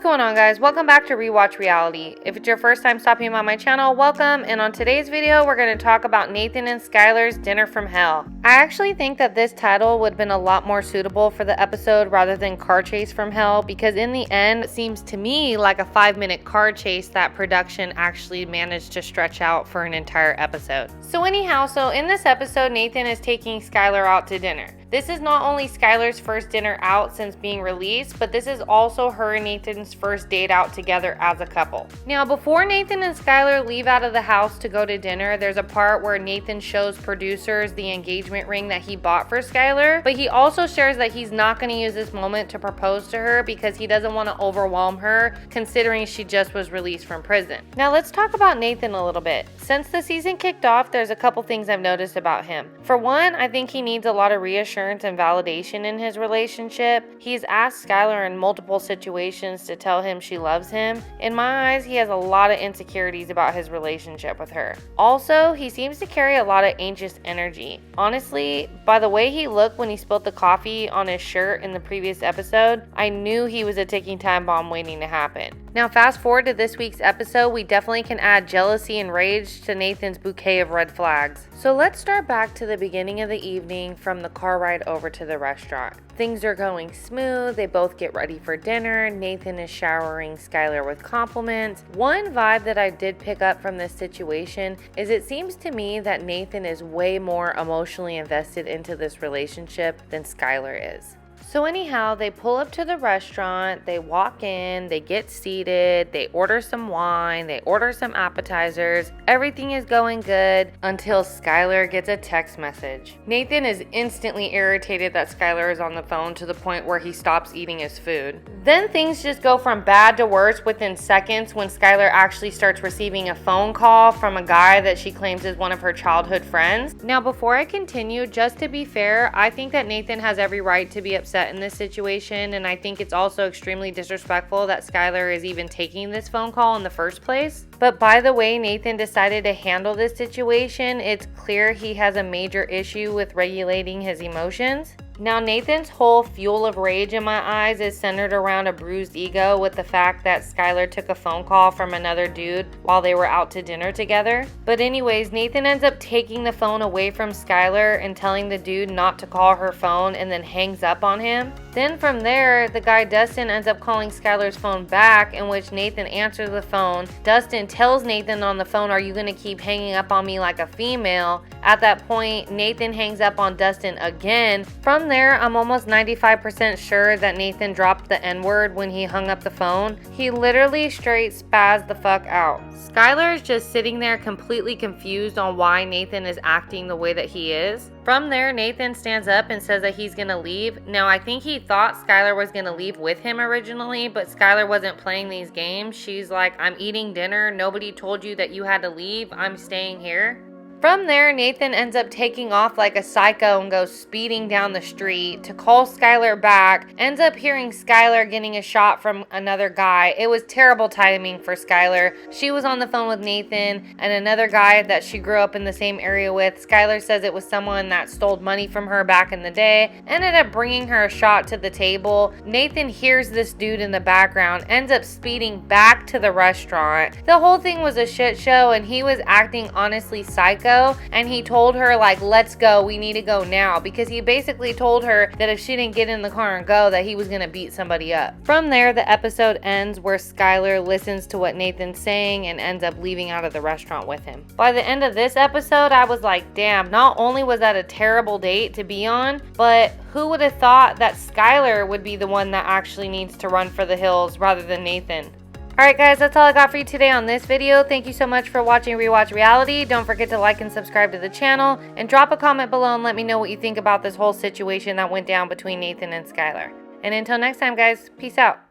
going on, guys? Welcome back to Rewatch Reality. If it's your first time stopping by my channel, welcome, and on today's video we're going to talk about Nathan and Skylar's Dinner from Hell. I actually think that this title would have been a lot more suitable for the episode rather than Car Chase from Hell, because in the end it seems to me like a 5-minute car chase that production actually managed to stretch out for an entire episode. So in this episode, Nathan is taking Skylar out to dinner. This is not only Skylar's first dinner out since being released, but this is also her and Nathan's first date out together as a couple. Now, before Nathan and Skylar leave out of the house to go to dinner, there's a part where Nathan shows producers the engagement ring that he bought for Skylar, but he also shares that he's not going to use this moment to propose to her because he doesn't want to overwhelm her, considering she just was released from prison. Now, let's talk about Nathan a little bit. Since the season kicked off, there's a couple things I've noticed about him. For one, I think he needs a lot of reassurance and validation in his relationship. He's asked Skylar in multiple situations to tell him she loves him. In my eyes, he has a lot of insecurities about his relationship with her. Also, he seems to carry a lot of anxious energy. Honestly, by the way he looked when he spilled the coffee on his shirt in the previous episode, I knew he was a ticking time bomb waiting to happen. Now, fast forward to this week's episode, we definitely can add jealousy and rage to Nathan's bouquet of red flags. So let's start back to the beginning of the evening from the car ride over to the restaurant. Things are going smooth. They both get ready for dinner. Nathan is showering Skylar with compliments. One vibe that I did pick up from this situation is it seems to me that Nathan is way more emotionally invested into this relationship than Skylar is. So anyhow, they pull up to the restaurant, they walk in, they get seated, they order some wine, they order some appetizers. Everything is going good until Skylar gets a text message. Nathan is instantly irritated that Skylar is on the phone to the point where he stops eating his food. Then things just go from bad to worse within seconds when Skylar actually starts receiving a phone call from a guy that she claims is one of her childhood friends. Now, before I continue, just to be fair, I think that Nathan has every right to be upset in this situation, and I think it's also extremely disrespectful that Skylar is even taking this phone call in the first place. But by the way Nathan decided to handle this situation, it's clear he has a major issue with regulating his emotions. Now, Nathan's whole fuel of rage in my eyes is centered around a bruised ego with the fact that Skylar took a phone call from another dude while they were out to dinner together. But anyways, Nathan ends up taking the phone away from Skylar and telling the dude not to call her phone and then hangs up on him. Then from there, the guy Dustin ends up calling Skylar's phone back, in which Nathan answers the phone. Dustin tells Nathan on the phone, "Are you gonna keep hanging up on me like a female?" At that point, Nathan hangs up on Dustin again. From there, I'm almost 95% sure that Nathan dropped the N-word when he hung up the phone. He literally straight spazzed the fuck out. Skylar is just sitting there completely confused on why Nathan is acting the way that he is. From there, Nathan stands up and says that he's gonna leave. Now, I think he thought Skylar was gonna leave with him originally, but Skylar wasn't playing these games. She's like, "I'm eating dinner. Nobody told you that you had to leave. I'm staying here." From there, Nathan ends up taking off like a psycho and goes speeding down the street to call Skylar back. Ends up hearing Skylar getting a shot from another guy. It was terrible timing for Skylar. She was on the phone with Nathan and another guy that she grew up in the same area with. Skylar says it was someone that stole money from her back in the day. Ended up bringing her a shot to the table. Nathan hears this dude in the background, ends up speeding back to the restaurant. The whole thing was a shit show and he was acting honestly psycho. And he told her, like, "Let's go, we need to go now," because he basically told her that if she didn't get in the car and go, that he was gonna beat somebody up. From there, the episode ends where Skylar listens to what Nathan's saying and ends up leaving out of the restaurant with him. By the end of this episode, I was like, damn, not only was that a terrible date to be on, but who would have thought that Skylar would be the one that actually needs to run for the hills rather than Nathan? Alright guys, that's all I got for you today on this video. Thank you so much for watching Rewatch Reality. Don't forget to like and subscribe to the channel, and drop a comment below and let me know what you think about this whole situation that went down between Nathan and Skylar. And until next time guys, peace out.